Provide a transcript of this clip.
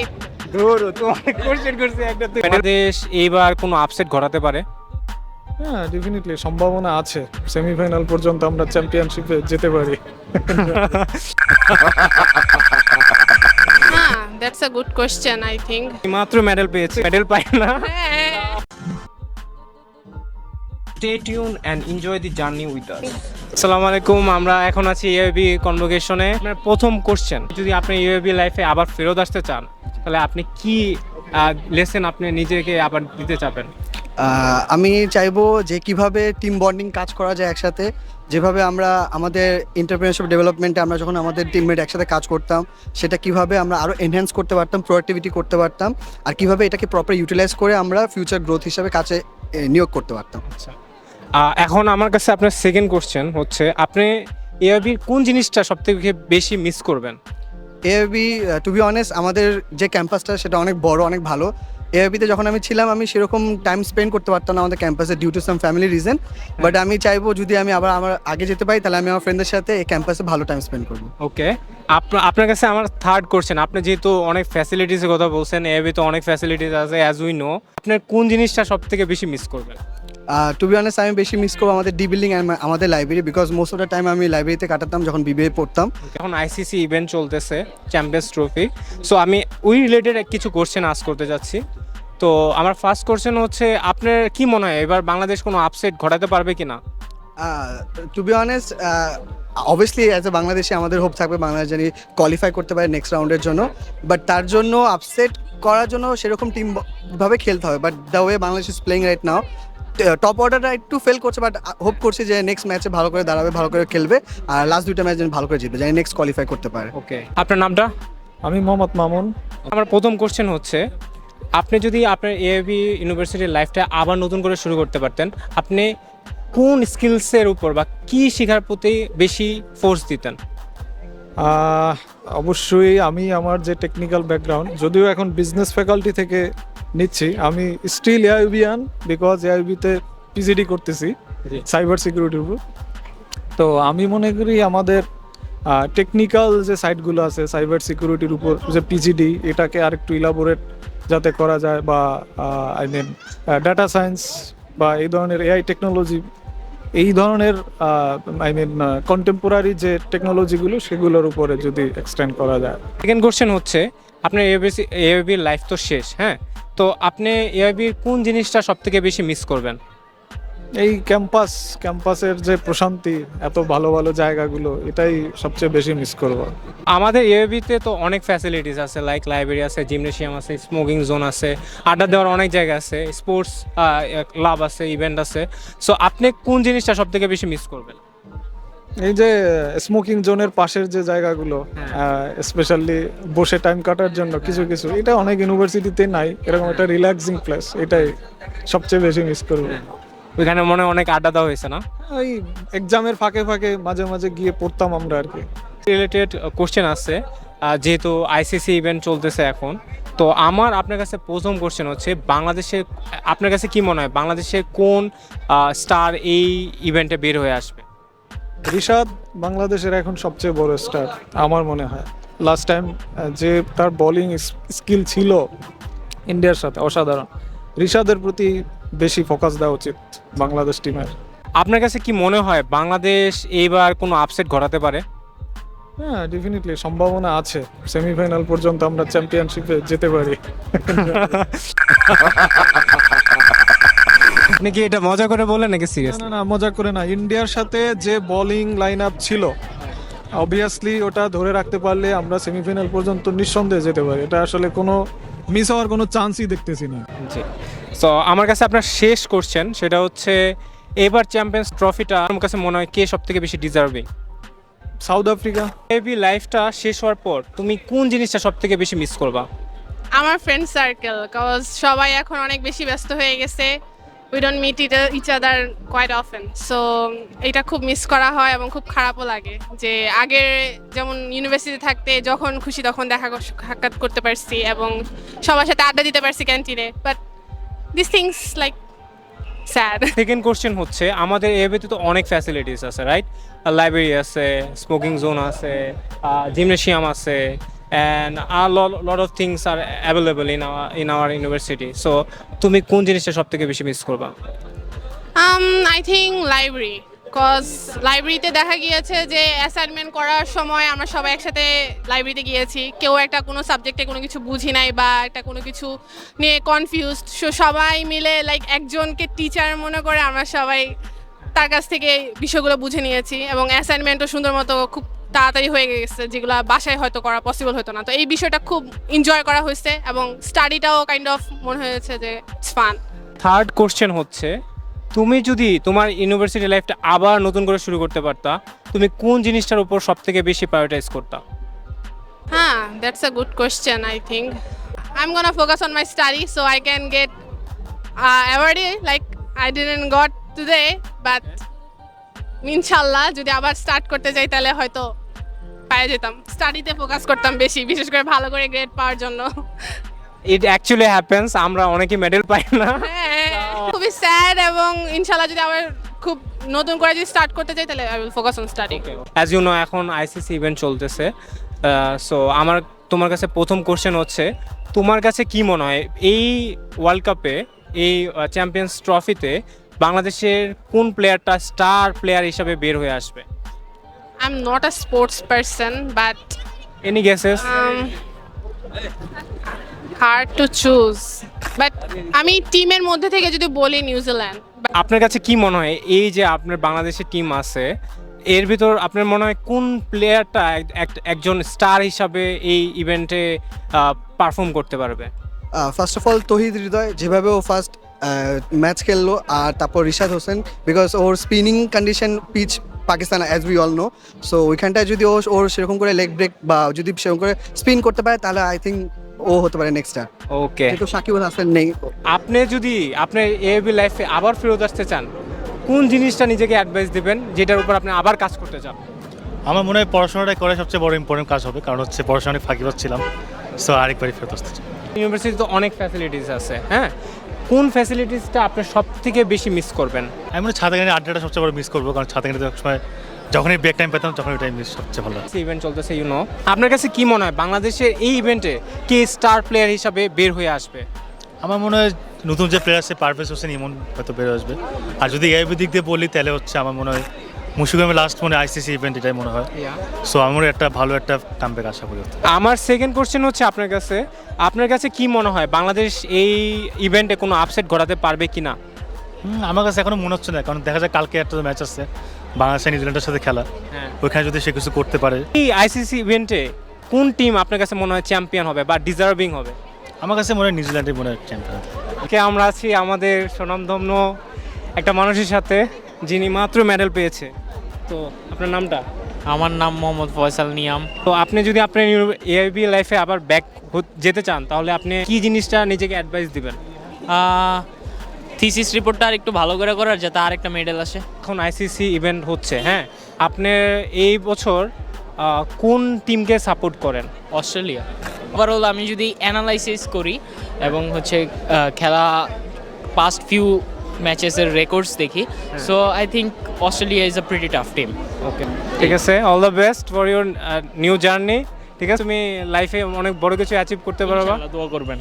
it. ধরো তো অনেক কোশ্চেন করছে একটা বাংলাদেশ এইবার কোনো আপসেট ঘটাতে পারে। হ্যাঁ ডেফিনেটলি সম্ভাবনা আছে, সেমিফাইনাল পর্যন্ত আমরা চ্যাম্পিয়নশিপে যেতে পারি। That's a good question, I think. মাত্র মেডেল পেয়েছে, মেডেল পাই না। Stay tuned and enjoy the journey with us. আসসালামু আলাইকুম, আমরা এখন আছি ইউএবি কনভোকেশনে। আপনার প্রথম কোশ্চেন, যদি আপনি ইউএবি লাইফে আবার ফেরত আসতে চান তাহলে আপনি কি লেসন আপনি নিজেকে আবার দিতে চাবেন? আমি চাইবো যে কিভাবে টিম বন্ডিং কাজ করা যায় একসাথে, যেভাবে আমরা আমাদের এন্টারপ্রেনারশিপ ডেভেলপমেন্টে আমরা যখন আমাদের টিমমেট একসাথে কাজ করতাম সেটা কিভাবে আমরা আরও এনহ্যান্স করতে পারতাম, প্রোডাক্টিভিটি করতে পারতাম, আর কিভাবে এটাকে প্রপার ইউটিলাইজ করে আমরা ফিউচার গ্রোথ হিসাবে কাজে নিয়োগ করতে পারতাম। আচ্ছা, এখন আমার কাছে আপনার সেকেন্ড কোশ্চেন হচ্ছে, আপনি ইউএবির কোন জিনিসটা সবথেকে বেশি মিস করবেন? এএবি টু বি অনেস্ট আমাদের যে ক্যাম্পাসটা সেটা অনেক বড়, অনেক ভালো। এএবিতে যখন আমি ছিলাম আমি সেরকম টাইম স্পেন্ড করতে পারতাম না আমাদের ক্যাম্পাসে due to some family reason, but আমি চাইবো যদি আমি আবার আমার আগে যেতে পারি তাহলে আমি আমার ফ্রেন্ডদের সাথে এই ক্যাম্পাসে ভালো টাইম স্পেন্ড করবো। ওকে, আপনার কাছে আমার থার্ড কোশ্চেন, আপনি যেহেতু অনেক ফ্যাসিলিটিসের কথা বলছেন, এএবিতে অনেক ফ্যাসিলিটিস আছে অ্যাজ উই নো, আপনার কোন জিনিসটা সবথেকে বেশি মিস করবেন? টু বি অনেস্ট আমি বেশি মিস করবো আমাদের ডি বিল্ডিং অ্যান্ড আমাদের library, because most of the time আমি লাইব্রেরিতে কাটাতাম যখন বিবিএ পড়তাম। এখন আইসিসি ইভেন্ট চলতেছে, চ্যাম্পিয়ন্স ট্রফি, সো আমি ওই রিলেটেড কিছু কোশ্চেন আস্ক করতে যাচ্ছি। তো আমার ফার্স্ট কোশ্চেন হচ্ছে, আপনার কি মনে হয় এবার বাংলাদেশ কোনো আপসেট ঘটাতে পারবে কিনা? To be honest obviously as a বাংলাদেশে আমাদের হোপ থাকবে বাংলাদেশ জানি কোয়ালিফাই করতে পারে নেক্সট রাউন্ডের জন্য, বাট তার জন্য আপসেট করার জন্য সেরকম টিমভাবে খেলতে হবে। But the way Bangladesh is playing right now, top অর্ডারটা একটু ফেল করছে, বাট হোপ করছি যে নেক্সট ম্যাচে ভালো করে দাঁড়াবে, ভালো করে খেলবে, আর লাস্ট দুইটা ম্যাচ যেন ভালো করে জিতবে, জানি নেক্সট কোয়ালিফাই করতে পারে। ওকে, আপনার নামটা? আমি মোহাম্মদ মামুন। আমার প্রথম কোশ্চেন হচ্ছে, আপনি যদি আপনার এএবি ইউনিভার্সিটির লাইফটা আবার নতুন করে শুরু করতে পারতেন, আপনি কোন স্কিলসের উপর বা কি শেখার প্রতি বেশি ফোর্স দিতেন? অবশ্যই আমি আমার যে টেকনিক্যাল ব্যাকগ্রাউন্ড, যদিও এখন বিজনেস ফ্যাকাল্টি থেকে নিচ্ছি, আমি স্টিল এআইবিয়ান, বিকজ এআইবিতে পিজিডি করতেছি সাইবার সিকিউরিটির উপর। তো আমি মনে করি আমাদের টেকনিক্যাল যে সাইটগুলো আছে সাইবার সিকিউরিটির উপর যে পিজিডি, এটাকে আরেকটু ইলাবোরেট যাতে করা যায়, বা আই মিন ডাটা সায়েন্স বা এই ধরনের এআই টেকনোলজি, এই ধরনের আই মিন কন্টেম্পোরারি যে টেকনোলজিগুলো সেগুলোর উপরে যদি এক্সটেন্ড করা যায়। সেকেন্ড কোশ্চেন হচ্ছে, আপনার এএবির লাইফ তো শেষ, হ্যাঁ, তো আপনি এএবির কোন জিনিসটা সবথেকে বেশি মিস করবেন? এই ক্যাম্পাসের যে প্রশান্তি, এত ভালো ভালো জায়গাগুলো, এটাই সবচেয়ে বেশি মিস করব। আমাদের এএবিতে তো অনেক ফ্যাসিলিটিস আছে, লাইক লাইব্রেরি আছে, জিমনেশিয়াম আছে, স্মোকিং জোন আছে, আড্ডা দেওয়ার অনেক জায়গা আছে, স্পোর্টস ক্লাব আছে, ইভেন্ট আছে, সো আপনি কোন জিনিসটা সবথেকে বেশি মিস করবেন? এই যে স্মোকিং জোনের পাশের যে জায়গাগুলো, স্পেশালি বসে টাইম কাটার জন্য কিছু কিছু, এটা অনেক ইউনিভার্সিটিতে নাই, এরকম একটা রিল্যাক্সিং প্লেস, এটাই সবচেয়ে বেশি মিস করব। ওইখানে মনে হয় অনেক আড্ডা দেওয়া হয়েছে না? ওই এক্সামের ফাঁকে ফাঁকে মাঝে মাঝে গিয়ে পড়তাম আমরা আর কি। রিলেটেড কোশ্চেন আছে, যেহেতু আইসিসি ইভেন্ট চলতেছে এখন, তো আমার আপনার কাছে প্রথম কোশ্চেন হচ্ছে, বাংলাদেশের আপনার কাছে কি মনে হয় বাংলাদেশের কোন স্টার এই ইভেন্টে বের হয়ে আসবে? রিশাদ বাংলাদেশের এখন সবচেয়ে বড় স্টার আমার মনে হয়। লাস্ট টাইম যে তার বোলিং স্কিল ছিল ইন্ডিয়ার সাথে অসাধারণ, রিশাদের প্রতি বেশি ফোকাস দেওয়া উচিত বাংলাদেশ টিমের। আপনার কাছে কি মনে হয় বাংলাদেশ এইবার কোনো আপসেট ঘটাতে পারে? হ্যাঁ ডেফিনেটলি সম্ভাবনা আছে, সেমিফাইনাল পর্যন্ত আমরা চ্যাম্পিয়নশিপে যেতে পারি। আপনি কি এটা মজা করে বলেন নাকি সিরিয়াস? না না, মজা করে না। ইন্ডিয়ার সাথে যে বোলিং লাইন আপ ছিল, অবভিয়াসলি ওটা ধরে রাখতে পারলে আমরা সেমিফাইনাল পর্যন্ত নিঃসন্দেহে যেতে পারি, এটা আসলে কোনো মিস হওয়ার কোনো চান্সই দেখতেছি না। জি, সো আমার কাছে আপনার শেষ কোশ্চেন, সেটা হচ্ছে, এবার চ্যাম্পিয়ন্স ট্রফিটা আমার কাছে মনে হয় কে সবথেকে বেশি ডিজার্ভিং? South Africa. এবি লাইফটা শেষ হওয়ার পর তুমি কোন জিনিসটা সবথেকে বেশি মিস করবা? আমার ফ্রেন্ড সার্কেল, কজ সবাই এখন অনেক বেশি ব্যস্ত হয়ে গেছে, we don't meet each other quite often, so এটা খুব মিস করা হয় এবং খুব খারাপও লাগে যে আগে যেমন ইউনিভার্সিটি থাকতে যখন খুশি তখন সাক্ষাৎ করতে পারছি এবং সবার সাথে আড্ডা দিতে পারছি ক্যান্টিনে, but this things like sad. Second question হচ্ছে, আমাদের এবিতে তো অনেক ফ্যাসিলিটিস আছে, রাইট? লাইব্রেরি আছে, স্মোকিং জোন আছে, জিমনেশিয়াম আছে, and a lot of things are available in our university. So তুমি কোন জিনিসটা সবথেকে বেশি মিস করবা? আই থিঙ্ক লাইব্রেরি, কজ লাইব্রেরিতে দেখা গিয়েছে যে অ্যাসাইনমেন্ট করার সময় আমরা সবাই একসাথে লাইব্রেরিতে গিয়েছি, কেউ একটা কোনো সাবজেক্টে কোনো কিছু বুঝি নাই বা একটা কোনো কিছু নিয়ে কনফিউজড, সো সবাই মিলে লাইক একজনকে টিচার মনে করে আমরা সবাই তার কাছ থেকে বিষয়গুলো বুঝে নিয়েছি এবং অ্যাসাইনমেন্টও সুন্দর মতো খুব তাড়াতাড়ি হয়ে গেছে, যেগুলো বাসায় হয়তো করা পসিবল হতো না। তো এই বিষয়টা খুব এনজয় করা হয়েছে এবং স্টাডিটাও কাইন্ড অফ মনে হয়েছে যে ইটস ফান। থার্ড কোশ্চেন হচ্ছে, তুমি যদি তোমার ইউনিভার্সিটি লাইফটা আবার নতুন করে শুরু করতে পারতা, তুমি কোন জিনিসটার উপর সবথেকে বেশি প্রায়োরিটাইজ করতা? Huh, that's a good question. I think I'm gonna focus on my study so I can get award. Like I didn't got today, but ইনশাল্লাহ যদি আবার স্টার্ট করতে যাই তাহলে হয়তো পেয়ে যেতাম। স্টাডিতে ফোকাস করতাম বেশি, বিশেষ করে ভালো করে গ্রেড পাওয়ার জন্য। ইট অ্যাকচুয়ালি হ্যাপেন্স, আমরা অনেকে মেডেল পাই না। খুবই স্যাড, এবং ইনশাল্লাহ যদি আবার খুব নতুন করে যদি স্টার্ট করতে যাই তাহলে I will focus on study. As you know, এখন আইসিসি ইভেন্ট চলতেছে, সো আমার তোমার কাছে প্রথম কোশ্চেন হচ্ছে, তোমার কাছে কি মনে হয় এই ওয়ার্ল্ড কাপে, এই চ্যাম্পিয়ন্স ট্রফিতে বাংলাদেশের কোন প্লেয়ারটা স্টার প্লেয়ার হিসাবে বের হয়ে আসবে? I am not a sports person, but any guesses? Hard to choose, but আমি টিমের মধ্যে থেকে যদি বলি নিউজিল্যান্ড। আপনার কাছে কি মনে হয় এই যে আপনার বাংলাদেশের টিম আছে, এর ভিতর আপনার মনে হয় কোন প্লেয়ারটা একজন স্টার হিসাবে এই ইভেন্টে পারফর্ম করতে পারবে? First of all Towhid Hridoy, যেভাবে ও ফার্স্ট ম্যাচ খেললো, আর তারপর রিশাদ হোসেন, বিকজ ওর spinning condition pitch Pakistan as we all know, so ওইখানটায় যদি ওর সেরকম করে লেগ ব্রেক বা যদি সেরকম করে স্পিন করতে পারে তাহলে আই থিঙ্ক ও হতে পারে নেক্সট স্টার। ওকে, কিন্তু সাকিব আল হাসান নেই। আপনি যদি আপনার এএবি লাইফে আবার ফেরত আসতে চান, কোন জিনিসটা নিজেকে অ্যাডভাইস দিবেন যেটার উপর আপনি আবার কাজ করতে চান? আমার মনে হয় পড়াশোনাটা করে সবচেয়ে বড় ইম্পর্টেন্ট কাজ হবে, কারণ হচ্ছে পড়াশোনা অনেক ফাঁকি পাচ্ছিলাম, সো আরেকবারই ফেরত আসতে চাই। ইউনিভার্সিটিতে তো অনেক ফ্যাসিলিটিস আছে, হ্যাঁ, কোন ফ্যাসিলিটিসটা আপনি সব থেকে বেশি মিস করবেন? আমি মনে হয় ছাতাখানি আড্ডাটা সবচেয়ে বড় মিস করবো, কারণ ছাতাখানিতে সময় যখনই ব্রেক টাইম পেতাম তখন ওইটাই মিস সবচেয়ে ভালো। ইভেন্ট চলতেছে, আপনার কাছে কি মনে হয় বাংলাদেশের এই ইভেন্টে কে স্টার প্লেয়ার হিসাবে বের হয়ে আসবে? আমার মনে হয় নতুন যে প্লেয়ার আছে পারভেজ হোসেন ইমন হয়তো বের আসবে, আর যদি এআইবি দিক দিয়ে বলি তাহলে হচ্ছে আমার মনে হয় মুশফিকুর লাস্ট মনে আইসিসি ইভেন্ট এটাই মনে হয়, সো আমার একটা ভালো একটা কামব্যাক আশা করি। আমার সেকেন্ড কোশ্চেন হচ্ছে আপনার কাছে কি মনে হয় বাংলাদেশ এই ইভেন্টে কোনো আপসেট ঘটাতে পারবে কি না? আমার কাছে এখনো মনে হচ্ছে না, কারণ দেখা যায় কালকে একটা ম্যাচ আছে বাংলাদেশ নিউজিল্যান্ডের সাথে খেলা, ওইখানে যদি সে কিছু করতে পারে। এই আইসিসি ইভেন্টে কোন টিম আপনার কাছে মনে হয় চ্যাম্পিয়ন হবে বা ডিজার্ভিং হবে? আমার কাছে মনে হয় নিউজিল্যান্ডের মনে হয় চ্যাম্পিয়ন। কে আমরা আছি আমাদের স্বনামধন্য একটা মানুষের সাথে যিনি মাত্র মেডেল পেয়েছে। তো আপনার নামটা? আমার নাম মোহাম্মদ ফয়সাল নিয়াম। তো আপনি যদি আপনার এআইবি লাইফে আবার ব্যাক যেতে চান তাহলে আপনি কি জিনিসটা নিজেকে অ্যাডভাইস দিবেন? থিসিস রিপোর্টটা আর একটু ভালো করে করার, যাতে আরেকটা মেডেল আসে। এখন আইসিসি ইভেন্ট হচ্ছে, হ্যাঁ, আপনি এই বছর কোন টিমকে সাপোর্ট করেন? অস্ট্রেলিয়া। ওভারঅল আমি যদি অ্যানালাইসিস করি এবং হচ্ছে খেলা পাস্ট ফিউ ম্যাচেসের রেকর্ডস দেখি, so I think Australia is a pretty tough team. Okay, ঠিক আছে, all the best for your new journey. ঠিক আছে, তুমি লাইফে অনেক বড় কিছু অ্যাচিভ করতে পারবা। দোয়া করবেন।